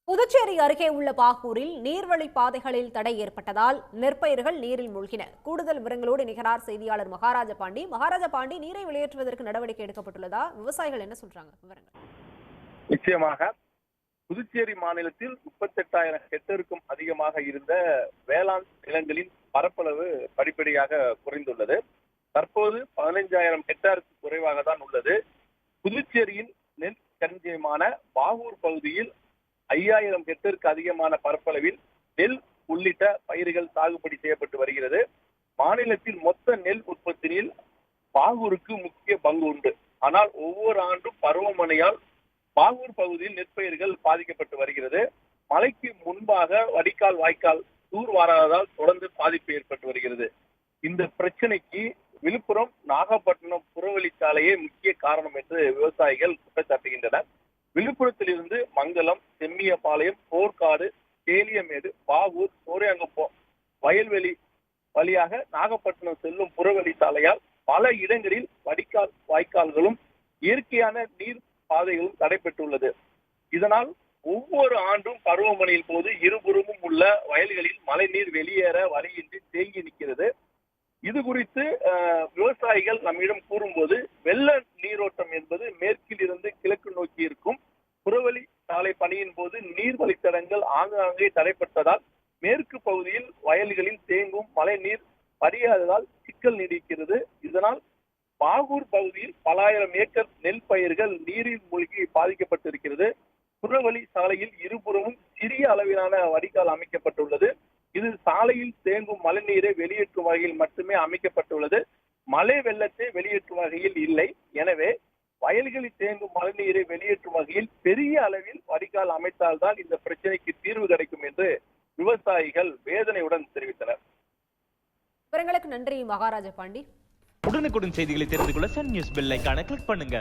புதுச்சேரி அருகே உள்ள பாகூரில் நீர்வழி பாதைகளில் தடை ஏற்பட்டதால் நெற்பயிர்கள் நீரில் மூழ்கின. கூடுதல் விவரங்களோடு நிகரார் செய்தியாளர் மகாராஜ பாண்டி. மகாராஜ பாண்டி, நீரை வெளியேற்றுவதற்கு நடவடிக்கை எடுக்கப்பட்டுள்ளதா? விவசாயிகள் என்ன சொல்றாங்க? விவரங்கள். நிச்சயமாக புதுச்சேரி மாநிலத்தில் 38,000 ஹெக்டேருக்கும் அதிகமாக இருந்த வேளாண் நிலங்களின் பரப்பளவு படிப்படியாக குறைந்துள்ளது. தற்போது 15,000 ஹெக்டேருக்கு குறைவாக தான் உள்ளது. புதுச்சேரியின் நெல் களஞ்சியமான பாகூர் பகுதியில் 5,000 ஹெக்டேருக்கு அதிகமான பரப்பளவில் நெல் உள்ளிட்ட பயிர்கள் சாகுபடி செய்யப்பட்டு வருகிறது. மாநிலத்தில் மொத்த நெல் உற்பத்தியில் பாகூருக்கு முக்கிய பங்கு உண்டு. ஆனால் ஒவ்வொரு ஆண்டும் பருவமழையால் பாகூர் பகுதியில் நெற்பயிர்கள் பாதிக்கப்பட்டு வருகிறது. மழைக்கு முன்பாக வடிகால் வாய்க்கால் தூர்வாராததால் தொடர்ந்து பாதிப்பு ஏற்பட்டு வருகிறது. இந்த பிரச்சனைக்கு விழுப்புரம் நாகப்பட்டினம் புறவழிச்சாலையே முக்கிய காரணம் என்று விவசாயிகள் குற்றச்சாட்டுகின்றனர். விழுப்புரத்திலிருந்து மங்கலம், செம்மியபாளையம், போர்க்காடு, கேலியமேடு, பாகூர், சோரியாங்குப்பம், வயல்வெளி வழியாக நாகப்பட்டினம் செல்லும் புறவழிச்சாலையால் பல இடங்களில் வடிகால் வாய்க்கால்களும் இயற்கையான நீர் பாதைகளும் தடைபட்டுள்ளது. இதனால் ஒவ்வொரு ஆண்டும் பருவமழையின் போது இருபுறமும் உள்ள வயல்களில் மழைநீர் வெளியேற வழியின்றி தேங்கி நிற்கிறது. இது குறித்து விவசாயிகள் நம்மிடம் கூறும்போது, வெள்ள நீரோட்டம் என்பது மேற்கில் இருந்து கிழக்கு நோக்கி இருக்கும். புறவழி சாலை பணியின் போது நீர் வழித்தடங்கள் ஆங்காங்கே தடைப்பட்டதால் மேற்கு பகுதியில் வயல்களில் தேங்கும் மழை நீர் படியாததால் சிக்கல் நீடிக்கிறது. இதனால் பாகூர் பகுதியில் பல ஆயிரம் ஏக்கர் நெல் பயிர்கள் நீரில் மூழ்கி பாதிக்கப்பட்டிருக்கிறது. புறவழி சாலையில் இருபுறமும் சிறிய அளவிலான வடிகால் அமைக்கப்பட்டுள்ளது. இது சாலையில் தேங்கும் மழைநீரை வெளியேற்றும் வகையில் மட்டுமே அமைக்கப்பட்டுள்ளது. மழை வெள்ளத்தை வெளியேற்றும் வகையில் இல்லை. எனவே வயல்களில் தேங்கும் மழைநீரை வெளியேற்றும் வகையில் பெரிய அளவில் வடிகால் அமைத்தால்தான் இந்த பிரச்சனைக்கு தீர்வு கிடைக்கும் என்று விவசாயிகள் வேதனையுடன் தெரிவித்தனர். விவரங்களுக்கு நன்றி மகாராஜ பாண்டி. உடனுக்குடன் செய்திகளை தெரிந்து கொள்ள சன் நியூஸ் பெல் ஐகானை கிளிக் பண்ணுங்க.